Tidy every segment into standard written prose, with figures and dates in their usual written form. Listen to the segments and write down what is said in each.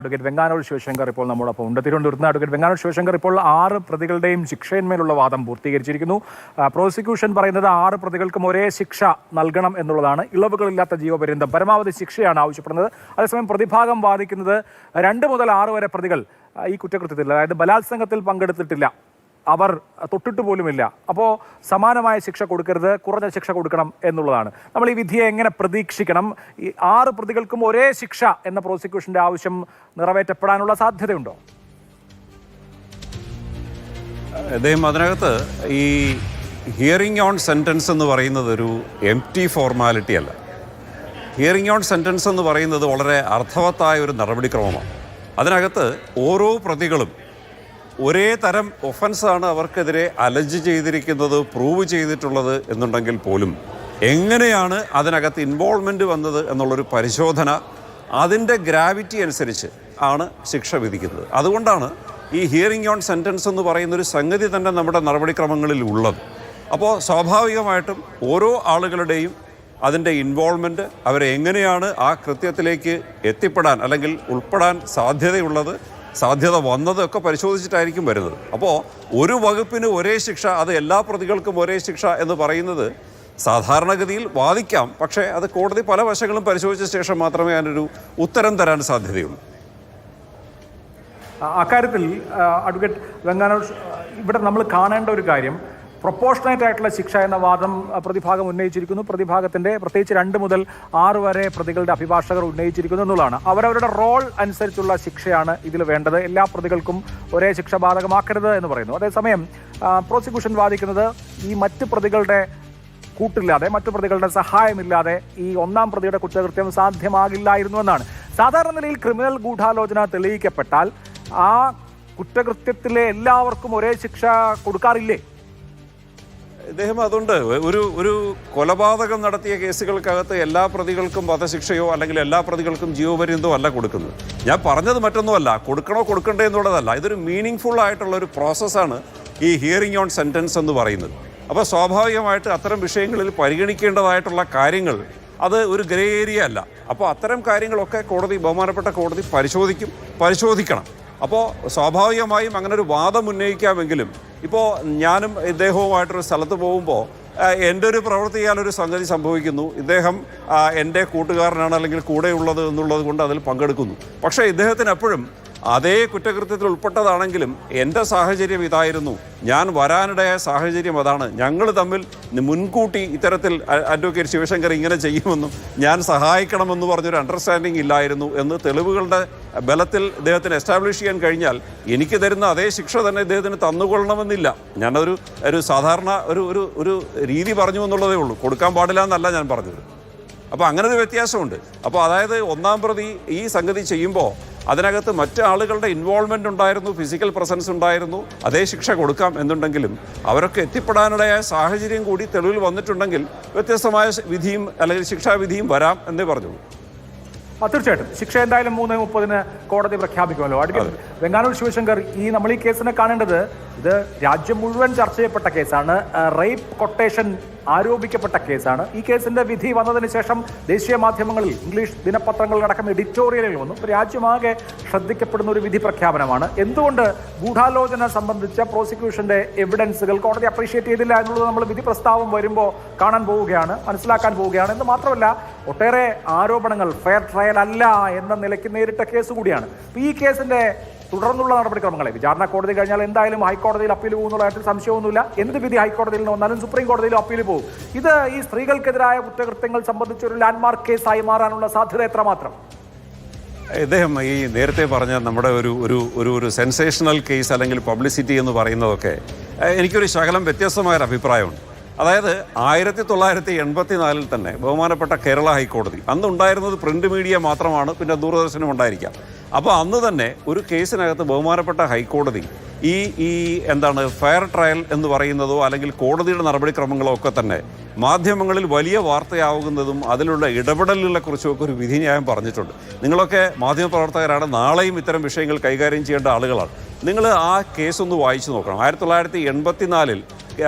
Advocate Venganoor Sivasankar ഇപ്പോൾ നമ്മോടൊപ്പം ഉണ്ട്. തിരുവനന്തപുരത്ത് അഡ്വക്കേറ്റ് വെങ്ങാനൂർ ശിവശങ്കർ ഇപ്പോൾ 6 പ്രതികളുടെയും ശിക്ഷയിന്മേലുള്ള വാദം പൂർത്തീകരിച്ചിരിക്കുന്നു. പ്രോസിക്യൂഷൻ പറയുന്നത് 6 പ്രതികൾക്കും ഒരേ ശിക്ഷ നൽകണം എന്നുള്ളതാണ്. ഇളവുകളില്ലാത്ത ജീവപര്യന്തം പരമാവധി ശിക്ഷയാണ് ആവശ്യപ്പെടുന്നത്. അതേസമയം പ്രതിഭാഗം വാദിക്കുന്നത് 2 മുതൽ 6 വരെ പ്രതികൾ ഈ കുറ്റകൃത്യത്തിൽ, അതായത് ബലാത്സംഗത്തിൽ പങ്കെടുത്തിട്ടില്ല, അവർ തൊട്ടിട്ട് പോലുമില്ല, അപ്പോൾ സമാനമായ ശിക്ഷ കൊടുക്കരുത്, കുറഞ്ഞ ശിക്ഷ കൊടുക്കണം എന്നുള്ളതാണ്. നമ്മൾ ഈ വിധിയെ എങ്ങനെ പ്രതീക്ഷിക്കണം? ഈ 6 പ്രതികൾക്കും ഒരേ ശിക്ഷ എന്ന പ്രോസിക്യൂഷന്റെ ആവശ്യം നിറവേറ്റപ്പെടാനുള്ള സാധ്യതയുണ്ടോ? അദ്ദേഹം അതിനകത്ത് ഈ ഹിയറിംഗ് ഓൺ സെൻറ്റൻസ് എന്ന് പറയുന്നത് ഒരു എംപ്റ്റി ഫോർമാലിറ്റി അല്ല. ഹിയറിംഗ് ഓൺ സെൻറ്റൻസ് എന്ന് പറയുന്നത് വളരെ അർത്ഥവത്തായ ഒരു നടപടിക്രമമാണ്. അതിനകത്ത് ഓരോ പ്രതികളും ഒരേ തരം ഒഫൻസാണ് അവർക്കെതിരെ അലജ് ചെയ്തിരിക്കുന്നത്, പ്രൂവ് ചെയ്തിട്ടുള്ളത് എന്നുണ്ടെങ്കിൽ പോലും എങ്ങനെയാണ് അതിനകത്ത് ഇൻവോൾവ്മെൻറ്റ് വന്നത് എന്നുള്ളൊരു പരിശോധന, അതിൻ്റെ ഗ്രാവിറ്റി അനുസരിച്ച് ആണ് ശിക്ഷ വിധിക്കുന്നത്. അതുകൊണ്ടാണ് ഈ ഹിയറിംഗ് ഓൺ സെൻറ്റൻസ് എന്ന് പറയുന്നൊരു സംഗതി തന്നെ നമ്മുടെ നടപടിക്രമങ്ങളിൽ ഉള്ളത്. അപ്പോൾ സ്വാഭാവികമായിട്ടും ഓരോ ആളുകളുടെയും അതിൻ്റെ ഇൻവോൾവ്മെൻറ്റ്, അവരെ എങ്ങനെയാണ് ആ കൃത്യത്തിലേക്ക് എത്തിപ്പെടാൻ അല്ലെങ്കിൽ ഉൾപ്പെടാൻ സാധ്യത വന്നതൊക്കെ പരിശോധിച്ചിട്ടായിരിക്കും വരുന്നത്. അപ്പോൾ ഒരു വകുപ്പിന് ഒരേ ശിക്ഷ, അത് എല്ലാ പ്രതികൾക്കും ഒരേ ശിക്ഷ എന്ന് പറയുന്നത് സാധാരണഗതിയിൽ വാദിക്കാം, പക്ഷേ അത് കോടതി പല വശങ്ങളും പരിശോധിച്ച ശേഷം മാത്രമേ അതിനൊരു ഉത്തരം തരാൻ സാധ്യതയുള്ളൂ. അക്കാര്യത്തിൽ അഡ്വക്കേറ്റ് വെങ്ങാനൂർ, ഇവിടെ നമ്മൾ കാണേണ്ട ഒരു കാര്യം, പ്രൊപ്പോർഷണേറ്റ് ആയിട്ടുള്ള ശിക്ഷ എന്ന വാദം പ്രതിഭാഗം ഉന്നയിച്ചിരിക്കുന്നു. പ്രതിഭാഗത്തിൻ്റെ പ്രത്യേകിച്ച് 2 മുതൽ 6 വരെ പ്രതികളുടെ അഭിഭാഷകർ ഉന്നയിച്ചിരിക്കുന്നു എന്നുള്ളതാണ്. അവരവരുടെ റോൾ അനുസരിച്ചുള്ള ശിക്ഷയാണ് ഇതിൽ വേണ്ടത്. എല്ലാ പ്രതികൾക്കും ഒരേ ശിക്ഷ ബാധകമാക്കരുത് എന്ന് പറയുന്നു. അതേസമയം പ്രോസിക്യൂഷൻ വാദിക്കുന്നത് ഈ മറ്റ് പ്രതികളുടെ കൂട്ടില്ലാതെ, മറ്റു പ്രതികളുടെ സഹായമില്ലാതെ ഈ 1-ാം പ്രതിയുടെ കുറ്റകൃത്യം സാധ്യമാകില്ലായിരുന്നു എന്നാണ്. സാധാരണ നിലയിൽ ക്രിമിനൽ ഗൂഢാലോചന തെളിയിക്കപ്പെട്ടാൽ ആ കുറ്റകൃത്യത്തിലെ എല്ലാവർക്കും ഒരേ ശിക്ഷ കൊടുക്കാറില്ലേ? ഇദ്ദേഹം അതുകൊണ്ട് ഒരു കൊലപാതകം നടത്തിയ കേസുകൾക്കകത്ത് എല്ലാ പ്രതികൾക്കും വധശിക്ഷയോ അല്ലെങ്കിൽ എല്ലാ പ്രതികൾക്കും ജീവപര്യന്തമോ അല്ല കൊടുക്കുന്നത്. ഞാൻ പറഞ്ഞത് മറ്റൊന്നുമല്ല, കൊടുക്കണോ കൊടുക്കണ്ടേ എന്നുള്ളതല്ല. ഇതൊരു മീനിങ് ഫുൾ ആയിട്ടുള്ള ഒരു പ്രോസസ്സാണ് ഈ ഹിയറിംഗ് ഓൺ സെൻറ്റൻസ് എന്ന് പറയുന്നത്. അപ്പോൾ സ്വാഭാവികമായിട്ട് അത്തരം വിഷയങ്ങളിൽ പരിഗണിക്കേണ്ടതായിട്ടുള്ള കാര്യങ്ങൾ അത് ഒരു ഗ്രേ ഏരിയ അല്ല. അപ്പോൾ അത്തരം കാര്യങ്ങളൊക്കെ ബഹുമാനപ്പെട്ട കോടതി പരിശോധിക്കണം. അപ്പോൾ സ്വാഭാവികമായും അങ്ങനെ ഒരു വാദം ഉന്നയിക്കാമെങ്കിലും ഇപ്പോൾ ഞാനും ഇദ്ദേഹവുമായിട്ടൊരു സ്ഥലത്ത് പോകുമ്പോൾ എൻ്റെ ഒരു പ്രവൃത്തിയാലൊരു സംഗതി സംഭവിക്കുന്നു, ഇദ്ദേഹം എൻ്റെ കൂട്ടുകാരനാണ് അല്ലെങ്കിൽ കൂടെയുള്ളത് എന്നുള്ളത് കൊണ്ട് അതിൽ പങ്കെടുക്കുന്നു. പക്ഷേ ഇദ്ദേഹത്തിന് എപ്പോഴും അതേ കുറ്റകൃത്യത്തിൽ ഉൾപ്പെട്ടതാണെങ്കിലും എൻ്റെ സാഹചര്യം ഇതായിരുന്നു, ഞാൻ വരാനിടയായ സാഹചര്യം അതാണ്, ഞങ്ങൾ തമ്മിൽ മുൻകൂട്ടി ഇത്തരത്തിൽ അഡ്വക്കേറ്റ് ശിവശങ്കർ ഇങ്ങനെ ചെയ്യുമെന്നും ഞാൻ സഹായിക്കണമെന്ന് പറഞ്ഞൊരു അണ്ടർസ്റ്റാൻഡിങ് ഇല്ലായിരുന്നു എന്ന് തെളിവുകളുടെ ബലത്തിൽ ഇദ്ദേഹത്തിന് എസ്റ്റാബ്ലിഷ് ചെയ്യാൻ കഴിഞ്ഞാൽ എനിക്ക് തരുന്ന അതേ ശിക്ഷ തന്നെ ഇദ്ദേഹത്തിന് തന്നുകൊള്ളണമെന്നില്ല. ഞാനൊരു സാധാരണ ഒരു രീതി പറഞ്ഞു എന്നുള്ളതേ ഉള്ളൂ, കൊടുക്കാൻ പാടില്ല എന്നല്ല ഞാൻ പറഞ്ഞത്. അപ്പോൾ അങ്ങനെ ഒരു വ്യത്യാസമുണ്ട്. അപ്പോൾ അതായത് 1-ാം പ്രതി ഈ സംഗതി ചെയ്യുമ്പോൾ അതിനകത്ത് മറ്റ് ആളുകളുടെ ഇൻവോൾവ്മെൻ്റ് ഉണ്ടായിരുന്നു, ഫിസിക്കൽ പ്രസൻസ് ഉണ്ടായിരുന്നു, അതേ ശിക്ഷ കൊടുക്കാം എന്നുണ്ടെങ്കിലും അവരൊക്കെ എത്തിപ്പെടാനിടയായ സാഹചര്യം കൂടി തെളിവിൽ വന്നിട്ടുണ്ടെങ്കിൽ വ്യത്യസ്തമായ വിധിയും അല്ലെങ്കിൽ ശിക്ഷാവിധിയും വരാം എന്നേ പറഞ്ഞുള്ളൂ. തീർച്ചയായിട്ടും ശിക്ഷ എന്തായാലും 3:30 കോടതി പ്രഖ്യാപിക്കുമല്ലോ. വെങ്ങാനൂർ ശിവശങ്കർ, നമ്മൾ ഈ കേസിനെ കാണേണ്ടത്, ഇത് രാജ്യം മുഴുവൻ ചർച്ച ചെയ്യപ്പെട്ട കേസാണ്. റേപ്പ് കൊട്ടേഷൻ ആരോപിക്കപ്പെട്ട കേസാണ്. ഈ കേസിന്റെ വിധി വന്നതിന് ശേഷം ദേശീയ മാധ്യമങ്ങളിൽ, ഇംഗ്ലീഷ് ദിനപത്രങ്ങളിലടക്കം എഡിറ്റോറിയലുകൾ വന്നു. രാജ്യമാകെ ശ്രദ്ധിക്കപ്പെടുന്ന ഒരു വിധി പ്രഖ്യാപനമാണ്. എന്തുകൊണ്ട് ഗൂഢാലോചന സംബന്ധിച്ച പ്രോസിക്യൂഷന്റെ എവിഡൻസുകൾ കോടതി അപ്രീഷിയേറ്റ് ചെയ്തില്ല എന്നുള്ളത് നമ്മൾ വിധി പ്രസ്താവം വരുമ്പോൾ കാണാൻ പോവുകയാണ്, മനസ്സിലാക്കാൻ പോവുകയാണ്. എന്ന് മാത്രമല്ല, ഒട്ടേറെ ആരോപണങ്ങൾ ഫെയർ ട്രയൽ അല്ല എന്ന നിലയ്ക്ക് നേരിട്ട കേസ് കൂടിയാണ്. ഈ കേസിന്റെ തുടർന്നുള്ള നടപടിക്രമങ്ങളെ വിചാരണ കോടതി കഴിഞ്ഞാൽ എന്തായാലും ഹൈക്കോടതിയിൽ അപ്പീൽ പോകുന്നുള്ള കാര്യത്തിൽ സംശയമൊന്നുമില്ല. എന്ത് വിധി ഹൈക്കോടതിയിൽ നിന്ന് വന്നാലും സുപ്രീം കോടതിയിലും അപ്പീൽ പോകും. ഇത് ഈ സ്ത്രീകൾക്കെതിരായ കുറ്റകൃത്യങ്ങൾ സംബന്ധിച്ച ഒരു ലാൻഡ്മാർക്ക് കേസായി മാറാനുള്ള സാധ്യത എത്രമാത്രം? ഇദ്ദേഹം ഈ നേരത്തെ പറഞ്ഞ നമ്മുടെ ഒരു സെൻസേഷണൽ കേസ് അല്ലെങ്കിൽ പബ്ലിസിറ്റി എന്ന് പറയുന്നതൊക്കെ എനിക്കൊരു ശകലം വ്യത്യസ്തമായൊരു അഭിപ്രായമുണ്ട്. അതായത് 1984 തന്നെ ബഹുമാനപ്പെട്ട കേരള ഹൈക്കോടതി, അന്ന് ഉണ്ടായിരുന്നത് പ്രിന്റ് മീഡിയ മാത്രമാണ്, പിന്നെ ദൂരദർശനം ഉണ്ടായിരിക്കാം. അപ്പോൾ അന്ന് തന്നെ ഒരു കേസിനകത്ത് ബഹുമാനപ്പെട്ട ഹൈക്കോടതി ഈ ഫെയർ ട്രയൽ എന്ന് പറയുന്നതോ അല്ലെങ്കിൽ കോടതിയുടെ നടപടിക്രമങ്ങളോ ഒക്കെ തന്നെ മാധ്യമങ്ങളിൽ വലിയ വാർത്തയാവുന്നതും അതിലുള്ള ഇടപെടലുകളെ കുറിച്ചുമൊക്കെ ഒരു വിധിന്യായം പറഞ്ഞിട്ടുണ്ട്. നിങ്ങളൊക്കെ മാധ്യമപ്രവർത്തകരാണ്, നാളെയും ഇത്തരം വിഷയങ്ങൾ കൈകാര്യം ചെയ്യേണ്ട ആളുകളാണ്. നിങ്ങൾ ആ കേസൊന്ന് വായിച്ചു നോക്കണം. 1984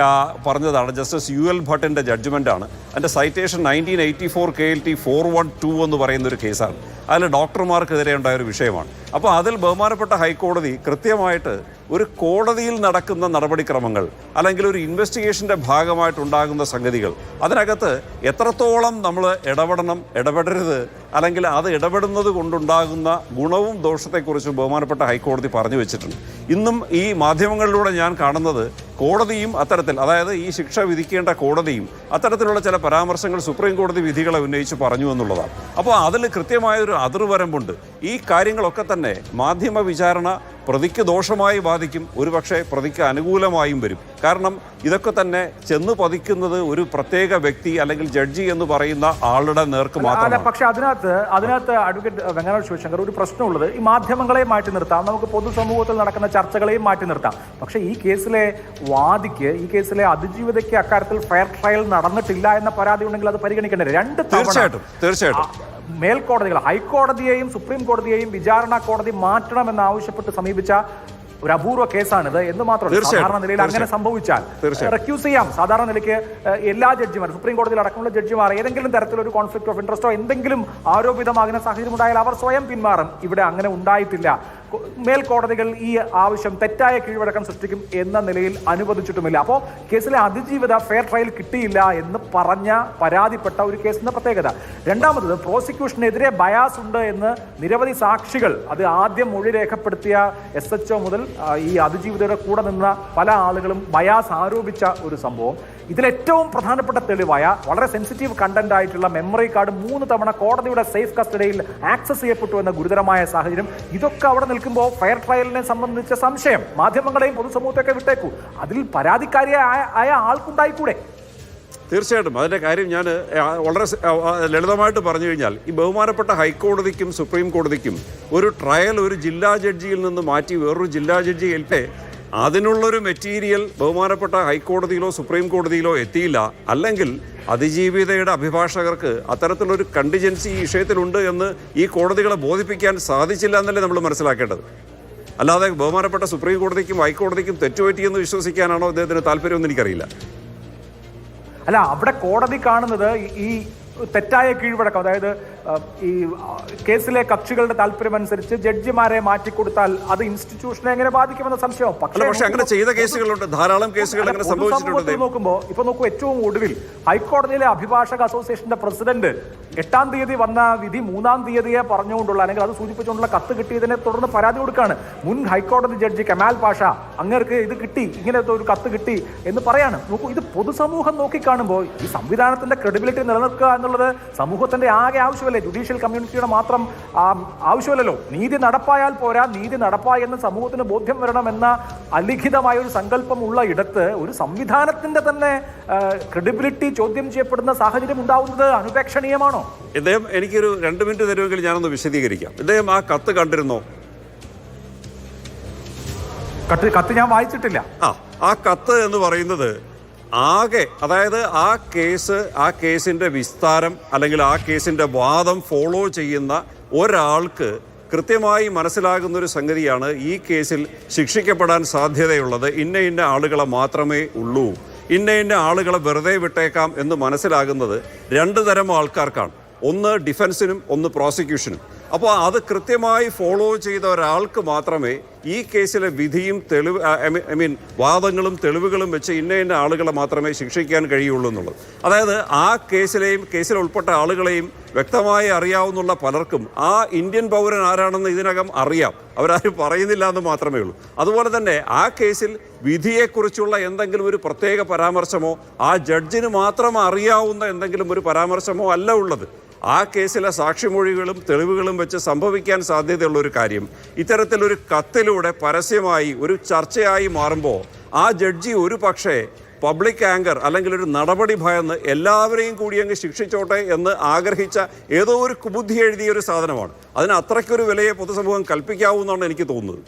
പറഞ്ഞതാണ്, ജസ്റ്റിസ് UL ഭട്ടിൻ്റെ ജഡ്ജ്മെൻറ്റാണ്. അതിൻ്റെ സൈറ്റേഷൻ 1984 KLT 412 എന്ന് പറയുന്നൊരു കേസാണ്. അതിൽ ഡോക്ടർമാർക്കെതിരെ ഉണ്ടായ ഒരു വിഷയമാണ്. അപ്പോൾ അതിൽ ബഹുമാനപ്പെട്ട ഹൈക്കോടതി കൃത്യമായിട്ട് ഒരു കോടതിയിൽ നടക്കുന്ന നടപടിക്രമങ്ങൾ അല്ലെങ്കിൽ ഒരു ഇൻവെസ്റ്റിഗേഷൻ്റെ ഭാഗമായിട്ടുണ്ടാകുന്ന സംഗതികൾ അതിനകത്ത് എത്രത്തോളം നമ്മൾ ഇടപെടരുത് അല്ലെങ്കിൽ അത് ഇടപെടുന്നത് കൊണ്ടുണ്ടാകുന്ന ഗുണവും ദോഷത്തെക്കുറിച്ചും ബഹുമാനപ്പെട്ട ഹൈക്കോടതി പറഞ്ഞു വെച്ചിട്ടുണ്ട്. ഇന്നും ഈ മാധ്യമങ്ങളിലൂടെ ഞാൻ കാണുന്നത് കോടതിയും അത്തരത്തിൽ, അതായത് ഈ ശിക്ഷ വിധിക്കേണ്ട കോടതിയും അത്തരത്തിലുള്ള ചില പരാമർശങ്ങൾ സുപ്രീം കോടതി വിധികളെ ഉന്നയിച്ച് പറഞ്ഞു എന്നുള്ളതാണ്. അപ്പോൾ അതിൽ കൃത്യമായൊരു അതിർവരമ്പുണ്ട്. ഈ കാര്യങ്ങളൊക്കെ തന്നെ മാധ്യമ വിചാരണ പ്രതിക്ക് ദോഷമായി ബാധിക്കും, ഒരുപക്ഷെ പ്രതിക്ക് അനുകൂലമായും വരും. കാരണം ഇതൊക്കെ തന്നെ ചെന്ന് പതിക്കുന്നത് ഒരു പ്രത്യേക വ്യക്തി അല്ലെങ്കിൽ ജഡ്ജി എന്ന് പറയുന്ന ആളുടെ നേർക്ക് മാത്രമാണ്. പക്ഷെ അതിനകത്ത് അഡ്വക്കേറ്റ് വെങ്ങാനൂർ ശിവശങ്കർ ഒരു പ്രശ്നമുള്ളത്, ഈ മാധ്യമങ്ങളെ മാറ്റി നിർത്താം, നമുക്ക് പൊതുസമൂഹത്തിൽ നടക്കുന്ന ചർച്ചകളെയും മാറ്റി നിർത്താം. പക്ഷെ ഈ കേസിലെ വാദിക്ക്, ഈ കേസിലെ അതിജീവിതയ്ക്ക് അക്കാര്യത്തിൽ ഫെയർ ട്രയൽ നടന്നിട്ടില്ല എന്ന പരാതി ഉണ്ടെങ്കിൽ അത് പരിഗണിക്കേണ്ടത്. തീർച്ചയായിട്ടും മേൽക്കോടതികൾ, ഹൈക്കോടതിയെയും സുപ്രീം കോടതിയെയും വിചാരണ കോടതി മാറ്റണമെന്ന് ആവശ്യപ്പെട്ട് സമീപിച്ച ഒരു അപൂർവ കേസാണിത് എന്ന് മാത്രമല്ല, സാധാരണ നിലയിൽ അങ്ങനെ സംഭവിച്ചാൽ റെക്യൂസ് ചെയ്യാം. സാധാരണ നിലയ്ക്ക് എല്ലാ ജഡ്ജിമാരും, സുപ്രീം കോടതിയിൽ അടക്കമുള്ള ജഡ്ജിമാർ ഏതെങ്കിലും തരത്തിലൊരു കോൺഫ്ലിക്ട് ഓഫ് ഇൻട്രസ്റ്റോ എന്തെങ്കിലും ആരോപിതമാകുന്ന സാഹചര്യം ഉണ്ടായാൽ അവർ സ്വയം പിന്മാറും. ഇവിടെ അങ്ങനെ ഉണ്ടായിട്ടില്ല. മേൽക്കോടതികൾ ഈ ആവശ്യം തെറ്റായ കീഴ്വഴക്കം സൃഷ്ടിക്കും എന്ന നിലയിൽ അനുവദിച്ചിട്ടുമില്ല. അപ്പോൾ കേസിലെ അതിജീവിത ഫെയർ ട്രയൽ കിട്ടിയില്ല എന്ന് പരാതിപ്പെട്ട ഒരു കേസിന്റെ പ്രത്യേകത. രണ്ടാമത്, പ്രോസിക്യൂഷനെതിരെ ബയാസ് ഉണ്ട് എന്ന് നിരവധി സാക്ഷികൾ, അത് ആദ്യം മൊഴി രേഖപ്പെടുത്തിയ SHO മുതൽ ഈ അതിജീവിതയുടെ കൂടെ നിന്ന പല ആളുകളും ബയാസ് ആരോപിച്ച ഒരു സംഭവം. ഇതിലേറ്റവും പ്രധാനപ്പെട്ട തെളിവായ വളരെ സെൻസിറ്റീവ് കണ്ടന്റ് ആയിട്ടുള്ള മെമ്മറി കാർഡ് 3 തവണ കോടതിയുടെ സേഫ് കസ്റ്റഡിയിൽ ആക്സസ് ചെയ്യപ്പെട്ടു എന്ന ഗുരുതരമായ സാഹചര്യം. ഇതൊക്കെ അവിടെ നിൽക്കുമ്പോൾ ഫെയർ ട്രയലിനെ സംബന്ധിച്ച സംശയം മാധ്യമങ്ങളെയും പൊതുസമൂഹത്തെയൊക്കെ വിട്ടേക്കൂ, അതിൽ പരാതിക്കാരിയായ ആൾക്കുണ്ടായിക്കൂടെ? തീർച്ചയായിട്ടും അതിൻ്റെ കാര്യം ഞാൻ വളരെ ലളിതമായിട്ട് പറഞ്ഞു കഴിഞ്ഞാൽ, ഈ ബഹുമാനപ്പെട്ട ഹൈക്കോടതിക്കും സുപ്രീം കോടതിക്കും ഒരു ട്രയൽ ഒരു ജില്ലാ ജഡ്ജിയിൽ നിന്ന് മാറ്റി വേറൊരു ജില്ലാ ജഡ്ജി ഏൽപ്പേ അതിനുള്ളൊരു മെറ്റീരിയൽ ബഹുമാനപ്പെട്ട ഹൈക്കോടതിയിലോ സുപ്രീം കോടതിയിലോ എത്തിയില്ല, അല്ലെങ്കിൽ അതിജീവിതയുടെ അഭിഭാഷകർക്ക് അത്തരത്തിലൊരു കണ്ടിജൻസി ഈ വിഷയത്തിലുണ്ട് എന്ന് ഈ കോടതികളെ ബോധിപ്പിക്കാൻ സാധിച്ചില്ല എന്നല്ലേ നമ്മൾ മനസ്സിലാക്കേണ്ടത്. അല്ലാതെ ബഹുമാനപ്പെട്ട സുപ്രീം കോടതിക്കും ഹൈക്കോടതിക്കും തെറ്റുപറ്റിയെന്ന് വിശ്വസിക്കാനാണോ അദ്ദേഹത്തിന് താല്പര്യമെന്ന് എനിക്കറിയില്ല. അല്ല, അവിടെ കോടതി കാണുന്നത് ഈ തെറ്റായ കീഴ്വഴക്കം, അതായത് ഈ കേസിലെ കക്ഷികളുടെ താല്പര്യമനുസരിച്ച് ജഡ്ജിമാരെ മാറ്റിക്കൊടുത്താൽ അത് ഇൻസ്റ്റിറ്റ്യൂഷനെ എങ്ങനെ ബാധിക്കുമെന്ന സംശയം. പക്ഷേ അങ്ങനെ ചെയ്ത കേസുകളുണ്ട്, ധാരാളം കേസുകൾ അങ്ങനെ സംഭവിച്ചിട്ടുണ്ട്. നോക്കുമ്പോൾ ഇപ്പൊ നോക്കൂ, ഏറ്റവും ഒടുവിൽ ഹൈക്കോടതിയിലെ അഭിഭാഷക അസോസിയേഷന്റെ പ്രസിഡന്റ് 8-ാം തീയതി വന്ന വിധി 3-ാം തീയതിയെ പറഞ്ഞുകൊണ്ടുള്ള അല്ലെങ്കിൽ അത് സൂചിപ്പിച്ചുകൊണ്ടുള്ള കത്ത് കിട്ടിയതിനെ തുടർന്ന് പരാതി കൊടുക്കുകയാണ്. മുൻ ഹൈക്കോടതി ജഡ്ജി കമാൽ പാഷ അങ്ങേർക്ക് ഇത് കിട്ടി, ഇങ്ങനത്തെ ഒരു കത്ത് കിട്ടി എന്ന് പറയാണ്. നോക്കൂ, ഇത് പൊതുസമൂഹം നോക്കിക്കാണുമ്പോൾ ഈ സംവിധാനത്തിന്റെ ക്രെഡിബിലിറ്റി നിലനിൽക്കുക എന്നുള്ളത് സമൂഹത്തിന്റെ ആകെ ആവശ്യമല്ലേ, ജുഡീഷ്യൽ കമ്മ്യൂണിറ്റിയുടെ മാത്രം ആവശ്യമല്ലല്ലോ. നീതി നടപ്പായാൽ പോരാ, നീതി നടപ്പായി എന്ന് സമൂഹത്തിന് ബോധ്യം വരണമെന്ന അലിഖിതമായ ഒരു സങ്കല്പമുള്ള ഇടത്ത് ഒരു സംവിധാനത്തിന്റെ തന്നെ ക്രെഡിബിലിറ്റി ചോദ്യം ചെയ്യപ്പെടുന്ന സാഹചര്യം ഉണ്ടാവുന്നത് അനുപേക്ഷണീയമാണോ? ഇദ്ദേഹം, എനിക്കൊരു 2 മിനിറ്റ് തരുമെങ്കിൽ ഞാനൊന്ന് വിശദീകരിക്കാം. ഇദ്ദേഹം ആ കത്ത് കണ്ടിരുന്നോ? കത്ത് ഞാൻ വായിച്ചിട്ടില്ല. ആ കത്ത് എന്ന് പറയുന്നത് ആകെ, അതായത് ആ കേസിൻ്റെ വിസ്താരം അല്ലെങ്കിൽ ആ കേസിൻ്റെ വാദം ഫോളോ ചെയ്യുന്ന ഒരാൾക്ക് കൃത്യമായി മനസ്സിലാകുന്നൊരു സംഗതിയാണ്, ഈ കേസിൽ ശിക്ഷിക്കപ്പെടാൻ സാധ്യതയുള്ളത് ഇന്ന ആളുകളെ മാത്രമേ ഉള്ളൂ, ഇന്ന ആളുകളെ വെറുതെ വിട്ടേക്കാം എന്ന് മനസ്സിലാകുന്നത് 2 തരം ആൾക്കാർക്കാണ്. ഒന്ന് ഡിഫൻസിനും ഒന്ന് പ്രോസിക്യൂഷനും. അപ്പോൾ അത് കൃത്യമായി ഫോളോ ചെയ്ത ഒരാൾക്ക് മാത്രമേ ഈ കേസിലെ വിധിയും വാദങ്ങളും തെളിവുകളും വെച്ച് ഇന്ന ആളുകളെ മാത്രമേ ശിക്ഷിക്കാൻ കഴിയുള്ളൂ എന്നുള്ളത്. അതായത് ആ കേസിൽ ഉൾപ്പെട്ട ആളുകളെയും വ്യക്തമായി അറിയാവുന്ന പലർക്കും ആ ഇന്ത്യൻ പൗരൻ ആരാണെന്ന് ഇതിനകം അറിയാം, അവരാരും പറയുന്നില്ല എന്ന് മാത്രമേ ഉള്ളൂ. അതുപോലെ തന്നെ ആ കേസിൽ വിധിയെക്കുറിച്ചുള്ള എന്തെങ്കിലും ഒരു പ്രത്യേക പരാമർശമോ ആ ജഡ്ജിന് മാത്രം അറിയാവുന്ന എന്തെങ്കിലും ഒരു പരാമർശമോ അല്ല ഉള്ളത്. ആ കേസിലെ സാക്ഷിമൊഴികളും തെളിവുകളും വെച്ച് സംഭവിക്കാൻ സാധ്യതയുള്ള ഒരു കാര്യം ഇത്തരത്തിലൊരു കത്തിലൂടെ പരസ്യമായി ഒരു ചർച്ചയായി മാറുമ്പോൾ ആ ജഡ്ജി ഒരു പക്ഷേ പബ്ലിക് ആങ്കർ അല്ലെങ്കിൽ ഒരു നടപടി ഭയന്ന് എല്ലാവരെയും കൂടി അങ്ങ് ശിക്ഷിച്ചോട്ടെ എന്ന് ആഗ്രഹിച്ച ഏതോ ഒരു കുബുദ്ധി എഴുതിയ ഒരു സാധനമാണ്. അതിന് അത്രയ്ക്കൊരു വിലയെ പൊതുസമൂഹം കൽപ്പിക്കാവൂ എന്നാണ് എനിക്ക് തോന്നുന്നത്.